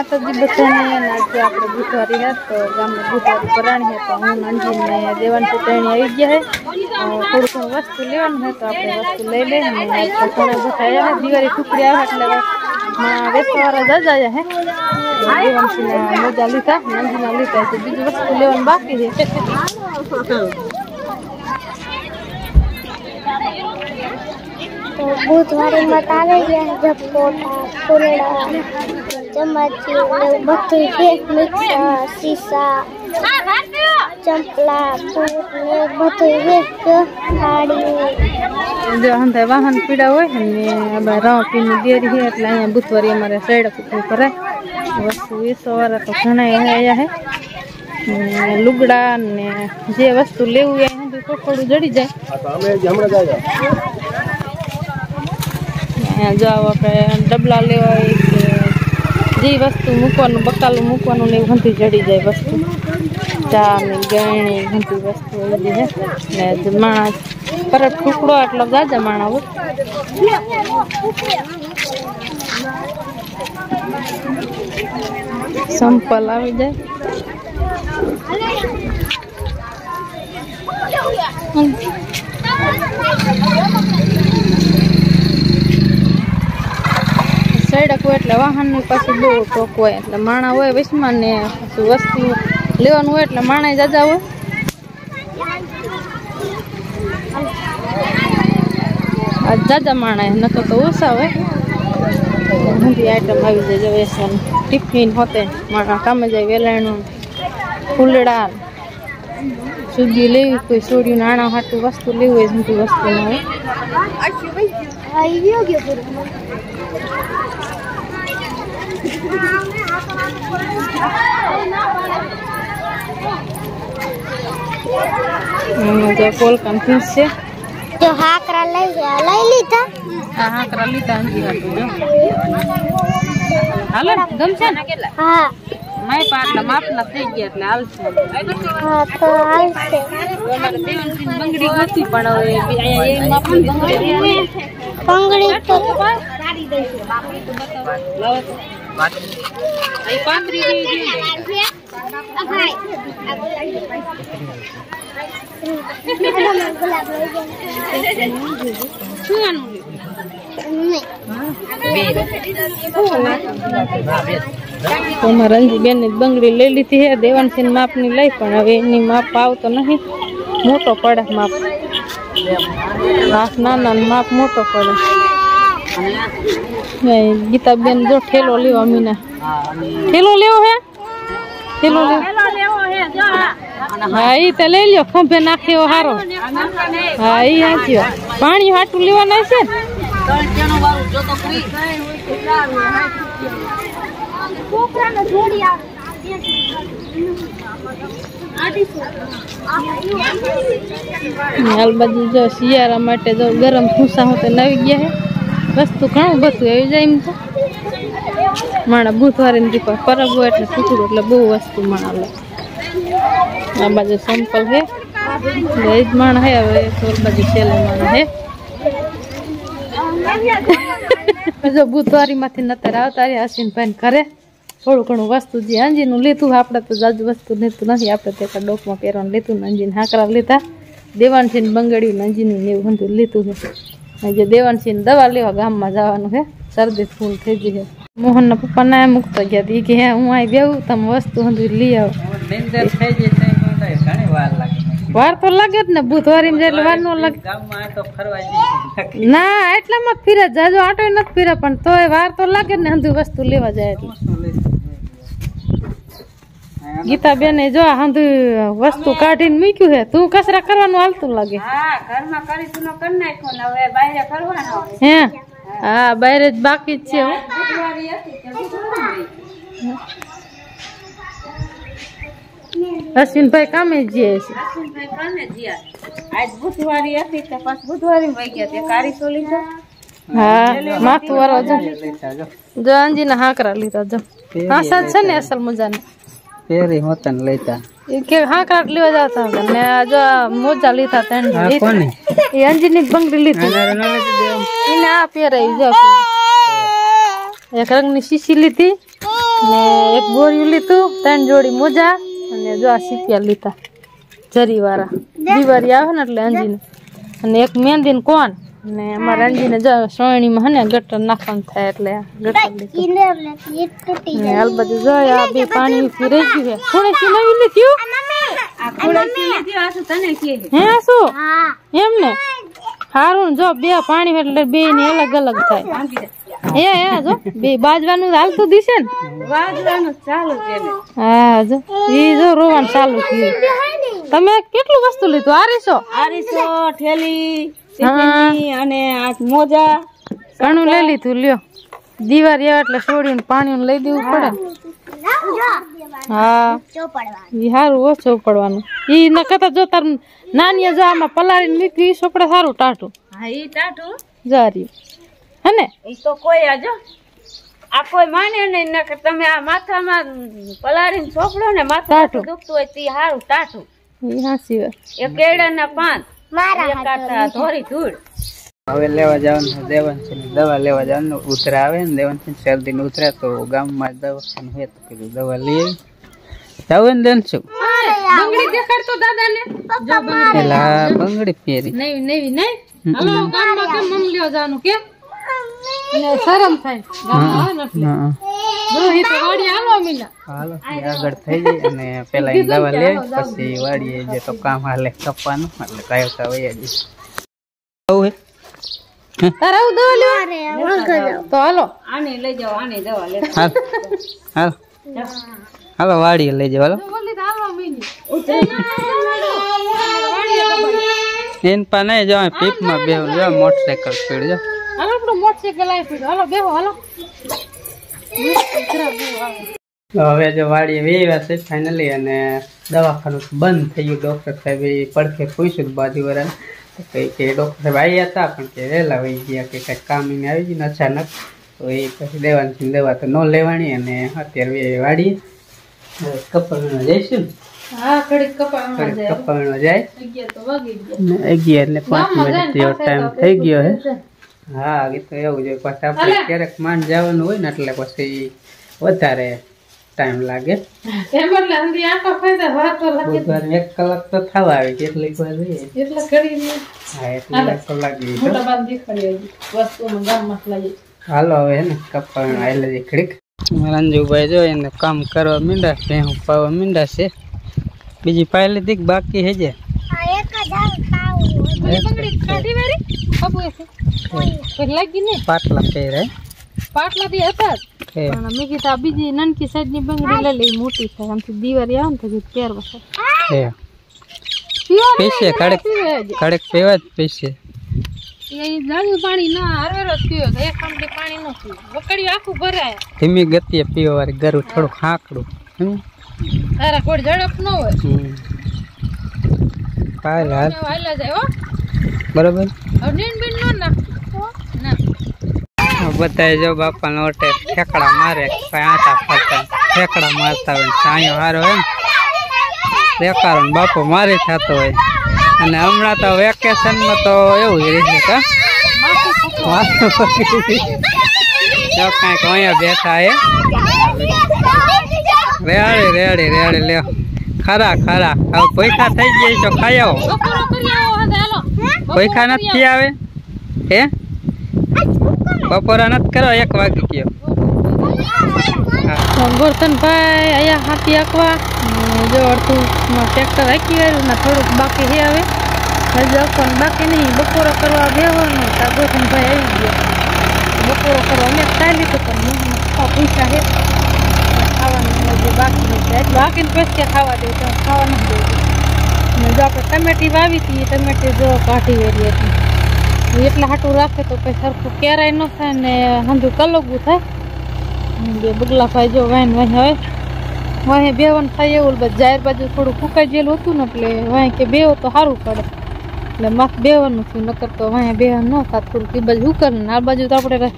माता जी बधाने आज आप बुधवारी है तो गाम में बुधवारी पराणी है तो हूँ मंजी ने देवान से ट्रेन आई गया है थोड़ी थोड़ी वस्तु लेवन है तो आपने वस्तु ले ले हमने आज तो खाना बताया है दिवाली टुकड़ी है એટલે વેસવાળા જાજા है देवान से मोजा लीधा मंजी ने लीधा तो बीजी वस्तु लेवन बाकी है तो बुधवार मत आ गया जब कोटा फुलड़ा चम्मच बत्ती मिक्सर शीशा चंपला बत्ती गाड़ी जो हम वाहन पीड़ा हुए ने राव पीने देरी है એટલે અહીંયા બુધવારી અમારે સાઈડ ઉપર કરે વસ્તુ 20 વાળા તો ઘણા આયા है લુગડા ને જે વસ્તુ લેવું એ હું થોડું જડી જાય અમે હમણાં જાય जो आप डबला लेवा जी वस्तु मूकवानुं बकालू मूकवानुं ने घंटी जड़ी जाए वस्तु चा ने गणी घंटी वस्तु एवी है ने माणस परत टुकड़ो आटलो जाजा माणा हो संपल आवी जाए सड़क हो એટલે વાહન ની પાસે બહુ ટોક હોય એટલે માણા હોય વિશમાં ને વસ્તુ લેવાનું હોય એટલે માણા જાજા હોય આ જાજા માણા નતો તો ઓછા હોય બધી આઈટમ આવી જાય વેસન ટિફિન હોતે માણા કામે જાય વેલાણું ફૂલડા સુગી લેવી કોઈ સોડિયું નાણા હાટું વસ્તુ લેવી હોય બધી વસ્તુ ન હોય આવી ગયો जो पोल कंफ्यूज से जो हाकरा लई लीधा हां हाकरा लीधा अंजी हाटू जो हालो गमछे ना केला हां मैं पाटला मापना થઈ ગયા એટલે હાલશે हां तो हालશે તમારે દેવનસિંહ બંગડી ગોતી પણ હવે અહીંયા એ માપની બંગડી તો સારી દઈશું બાપરી તો બતાવો લાવો आई पांदरी दी भाई रंजी बेन ने बंगड़ी ले ली थी है देवानसिंह मापनी लई पण हवे एनी माप आवतो नहीं मोटो पड़े माप नाना माप मोटो पड़े गीता बेन जो ठेलो लेव अमीना ठेलो लेव है ठेलो है जो हां ई ते ले लियो खंभे नाख्यो हारो हां ई हाच्यो पानी हाटू लेवाना छे तळचणो वाળું જો તો કોઈ કોકરાને જોડી આવે हाल बाजू जो शियारा माटे जो गरम फूसा होते नवी गया है वस्तु घणું બધું આવી જાય એમ તો માણા બુધવારે ની દીપા પરબ હોય એટલે ટુકડું એટલે બહુ વસ્તુ માણા લે આ બાજુ સિમ્પલ है વેજ માણા है હવે સોલ બાજુ સેલે માણા है જો બુધવારી માંથી નતર આવતા રે આસીન પેન કરે થોડું ઘણું વસ્તુ જે અંજીનું લીધું આપણે તો જાજુ વસ્તુ લીધું નથી આપણે તો એક ડોકમાં પહેરવાનું લીધું અંજીને હાકરા લીધા દેવાનસિંહ બંગડી અંજીનું ને એવું બધું લીધું છે જે દેવાનસિંહ દવા લેવા ગામમાં જવાનું છે શરદી ફૂલ થઈ ગઈ છે મોહનના પપ્પા ના મુકતો ગયા હતી કે હું અહીં બેહું તમે વસ્તુ બધું લઈ આવો નિંદર થઈ જાય ઘણી વાર લાગે વાર તો લાગે જ ને બુધવારી એટલે વાર નો લાગે ગામમાં તો ફરવા જઈએ ના એટલામાં ફીરે જાજો આટો નથી ફીરે પણ તોય વાર તો લાગે ને હંધુ વસ્તુ લેવા જાય એટલે गीता बेन जो हंधु वस्तु काढीने मूक्યું है तू कसरा करवानुं हालતું लागे हां घरमा કરી તું ન કરી નાખ્યો ને હવે બહાર કરવાનો હે હા બહાર જ બાકી છે બુધવારી હતી કે બુધવારી અશ્વિનભાઈ કામે જે છે અશ્વિનભાઈ કામે જ્યા આજ બુધવારી હતી તો પાછ બુધવારી વઈ ગયા તે કારીસો લીધો હા માથું વાળો જો અંજીના હાકરા લીધા જો હા સાચ છે ને અસલ મજાને पेरी होतन लेता के हाकरा लेवा जाता ने जो मोजा लीधा तन कोनी ये अंजीनी बंगड़ी लीधी इने आ पेरे जो एक रंगनी शीशी लीधी ને એક ગોળિયું લીધું, 3 જોડી મોજા અને જો આ સીપિયા લીધા જરીવાળા. દિવાળી આવે ને એટલે અંજીને. અને એક મહેંદી ને કોણ ને અમારા અંજીને જો સોયણીમાં હે ને ગટર નાખવાનું થાય એટલે ગટર લીધું. ને હાલ બધું જોયા આ બે પાણી ફી રહી ગયું છે. થોડી નવી લીધું આ ખોળેથી લીધી આ તો તને કે હે શું એમ ને હારું જો બે પાણી એટલે બે ની અલગ અલગ થાય. હે જો બે બાજવાનું હાલતું દિશે ને વાજવાનું ચાલુ છે ને. હા જો ઈ જો રોવાનું ચાલુ થયું. તમે કેટલું વસ્તુ લીધું? આરીસો ઠેલી સીપીની અને આ મોજા ઘણું લઈ લીધું. લ્યો દિવાળી આવે એટલે છોડીને પાણી લઈ દેવું પડે. હા ઈ સારું ઓછો પડવાનું. ઈ ન કરતા જો તાર નાની જો આમાં પલાળીને નીકળી ઈ સોપડે સારું ટાટું હા ઈ ટાટું જારી હે ને. ઈ તો કોઈ આજો આ કોઈ માને નહીં નકર તમે આ માથામાં પલાળીને ચોપડો ને માથા દુખતું હોય તે હારું ટાટું. ઈ હાસી વાત. એક કેળાના પાન એક આ ધોરી ધૂળ. હવે લેવા જવાનું દેવાંશી ની દવા લેવા જવાનું. ઉતરા આવે ને દેવાંશી શરદી ને ઉતરે તો ગામમાં દવાખાનું હોય તો કીધું દવા લઈ આવી જવું ને દેનશું. બંગડી દેખાડતો દાદાને જો બંગડી પેલા બંગડી પહેરી નવી નવી નહીં. હાલો ગામમાં કેમ મમ લ્યો જાનું કે ને શરમ થાય ગામમાં આવે ને એટલે જો ઈ તો વાડી હાલો મીના હાલો આગળ થઈ ગઈ અને પેલા ઈ દવા લે પછી વાડીએ જે તો કામ હાલે કપવાનું એટલે કાયકા વયા જઈ. આવું હે તારે આવું દવા લ્યો તો હાલો આને લઈ જાઓ આને દવા લે. હાલ હાલ હાલો વાડીએ લઈ જાવ. હાલો બોલી તો હાલો મીની એન પા નહીં જો પીપમાં બેહું જો મોટરસાઇકલ સ્પીડ જો. હાલો આપણું મોટરસાઇકલ આવી પડ્યું. હાલો બેહો હાલો. હવે જો વાડીએ વેવ્યા છે ફાઇનલી અને દવાખાનું બંધ થઈ ગયું. ડોક્ટર સાહેબ પડખે પૂછ્યું બાજુવાળાને કઈ કે ડોક્ટર સાહેબ આવ્યા હતા પણ કે વહેલા વહી ગયા કે કંઈક કામ એને આવી ગયું અચાનક. તો એ પછી દેવાની દવા તો ન લેવાની અને અત્યારે વાડીએ કપાવીમાં જઈશું ને. હા ઘડીક કપાળમાં જાય. કપાવીમાં જાય 11 તો વાગી ગયા. 11 એટલે 5 મિનિટ જેવો ટાઈમ થઈ ગયો હે. હા એ તો એવું છે. પછી આપણે ક્યારેક માંડ જવાનું હોય ને એટલે પછી વધારે ટાઈમ લાગે. એમ એટલે અંધી આંખો ફાયદા વાત તો લાગે. બુધવારે 1 કલાક તો થવા આવી કેટલીક વાર રહીએ. એટલે કરીને હા એટલે કલાક જેવી તો. મોટા બાદ દેખાડી આવી વસ્તુમાં ગામમાં લાગી. હાલો હવે હે ને કપાવીમાં આવેલા છે ખડીક. મારા અંજુભાઈ જો એને કામ કરવા મીંડા છે હું પાવા મીંડા છે. બીજી પાઈ લીધી કે બાકી હે જે બંગડી કાઢી વારી કપુએ છે કોઈ લાગી નહીં. પાટલા પહેરાય પાટલા થી હતા જ. પણ મેં કીધું આ બીજી નાનકી સાઈડ ની બંગડી લઈ લઈ મોટી થાય આમથી દિવાળી આવે ને તો પહેરવા છે. પૈસે કડક પીવા જ પૈસે. એ જાણ્યું પાણી ના હરવેરો જ પીવો એક આમથી પાણી ન પીવું વકડ્યું આખું ભરાય. ધીમી ગતિએ પીવા વાળી ગરું થોડુંક હાંકડું તારા કોઈ ઝડપ ન હોય. હાલ હાલા જાય હો બરોબર. હવે નીન બીન ન નાખો ના બતાય જો બાપા ઓટે ઠેકડા મારે કઈ આટા ફરતા ઠેકડા મારતા હોય સાયો હારો હોય ને દેખાડો ને બાપો મારી થતો હોય. અને હમણાં તો વેકેશનમાં તો એવું જ રહેશે કા જો કાંઈક અહીંયા બેઠા હે રેડી રેડી રેડી લ્યો ખરા ખરા. હવે પૈસા થઈ ગયા તો ખાઈ આવો. પૈસા નથી આવે હે બપોરા નથી કરો 1 વાગી ગયો. ગોરધનભાઈ અહીંયા હાથી આંકવા જો અડધું ટ્રેક્ટર હાંકી આવ્યું ને થોડુંક બાકી છે. હવે હજુ આંકવાનું બાકી નહીં. બપોરો કરવા બેવાનું તો ગોરધનભાઈ આવી ગયા. બપોરો કરવા અમે ખાઈ લીધું પણ પૈસા છે ખાવાનું હજુ બાકી નથી. એટલું હાંકીને પછી ખાવા દે તો ખાવા નથી દેવું. ને જો આપણે ટમેટી વાવી હતી ટમેટી જો કાઢી વેરી હતી એટલા હાટું રાખે તો પછી સરખું કેરાય ન થાય ને હંધું કલોગું થાય. બે બગલા ભાઈ જો વાઈન વાઈ હવે વાહે બેવાનું થાય એવું બસ જાહેર બાજુ થોડું ફૂંકાઈ ગયેલું હતું ને એટલે વાહે કે બેવો તો સારું પડે એટલે માથ બેવાનું થયું. નકર તો વાહે બેવાનું ન થાય થોડુંક એ બાજુ ઉકર ને આ બાજુ તો આપણે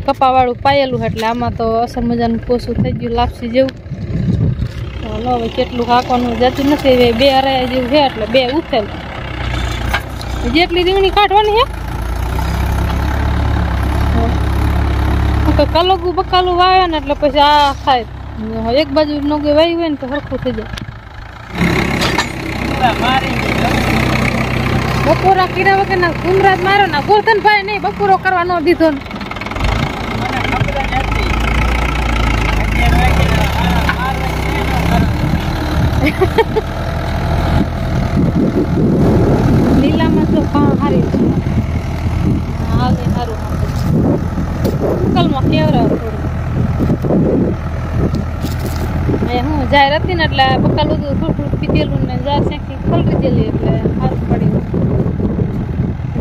કપાવાળું પાયેલું એટલે આમાં તો અસર મજાનું પોસું થઈ ગયું લાપસી જેવું. તો હવે કેટલું હાંકવાનું જતું નથી. 2 અરાયા જેવું છે એટલે 2 ઉથેલ જેટલી રીંગણી કાઢવાની છે કલોગું બકાલું વાવે ને એટલે પછી આ થાય એક બાજુ નોગે વાઈ હોય ને તો સરખું થઈ જાય. બપોરા કર્યા વગર ના ગુમરાજ મારો ના ગોરધન ભાઈ નહીં બપોરો કરવા ન દીધો ને. લીલામાં તો હારી છે હાલે સારું કલમાં કેવરાવ થોડું હું જાય હતી ને એટલે બકાલું થોડું થોડું પીધેલું ને જા શેકી ખલરી દેલી એટલે સારું પડ્યું.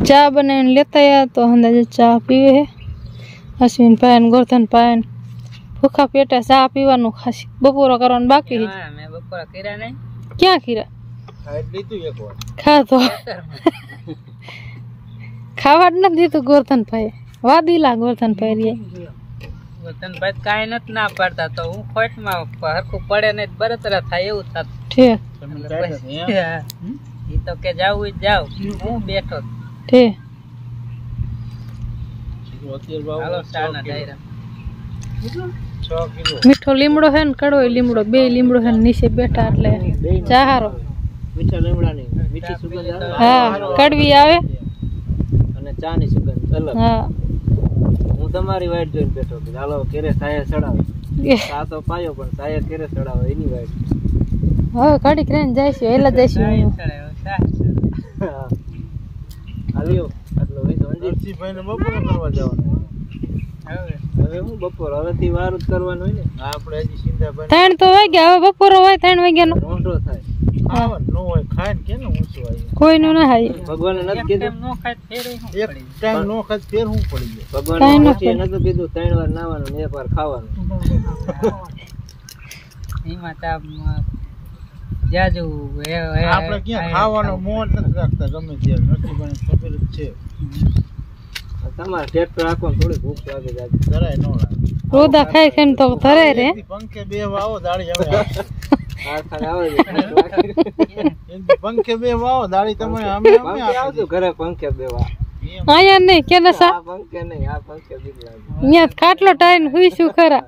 ચા બનાવીને લેતા આવ્યા તો અંદાજે ચા પીવે હે અશ્વિન પાય ને ગોરધન પાય ને ભૂખા પેટે ચા પીવાનું ખાસી બપોરો કરવાનું બાકી છે. ક્યાં ખીરા ખાતો ખાવા જ નથી દીધું ગોરધન ભાઈ વાદીલા ગોરધન ભાઈ કાંઈ નથી ના પાડતા તો હું ખોટમાં હરખું પડે ને બરતરા થાય એવું થતું. ઠીક ઈ તો કે જાવું જાવ હું બેઠો ઠીક હાલો ચાના ડાયરા મીઠો લીમડો હે ને કડવો લીમડો બે લીમડો હે ને નીચે બેઠા એટલે ચાહારો મીઠા લીમડાની મીઠી સુગંધ આવે. હા કડવી આવે અને ચાની સુગંધ અલગ. હા હું તમારી વાઈટ જોઈને બેઠો કે ચાલો કેરે સાયા ચડાવે. આ તો પાયો પણ સાયા કેરે ચડાવે એની વાઈટ. હવે ઘડીક રહીને જઈશું એલા જઈશું હાલ્યો આટલો હોય તો અંજીરસિંહભાઈ ને બપોરે કરવા જવાનું. હવે હું બપોર હવેથી વાર જ કરવાનું હોય ને આપણે હજી સિંધાભાઈ 3 તો વાગ્યા હવે બપોરો હોય 3 વાગ્યાનો રોંઢો થાય. ખાવાનું ન હોય ખાય ને કેને ઊંચું આવી કોઈનું ના હાય ભગવાને નથી કીધું નો ખાય ફેર એક ટાઈમ નો ખાય ફેર હું પડી ગયો. ભગવાને નથી નતું કીધું 3 વાર નાવાનું ને 1 વાર ખાવાનું. એમાં તા જાજુ આપણે ક્યાં ખાવાનો મોહ નથી રાખતા ગમે ત્યારે નથી પણ ખબર જ છે. તમારે ટ્રેક્ટર રાખવાનું થોડી ભૂખ લાગે જાજુ જરાય ન લાગે. રોદા ખાઈ ખાઈને તો ધરાય રે પંખે બે વાવો દાડી હવે પંખે બે વાવો દાડી તમે અમે આવજો ઘરે પંખે બે વા અહીંયા નહીં કે નસા પંખે નહીં આ પંખે બીક લાગે. અહીંયા ખાટલો ટાઈન હુઈશું ખરા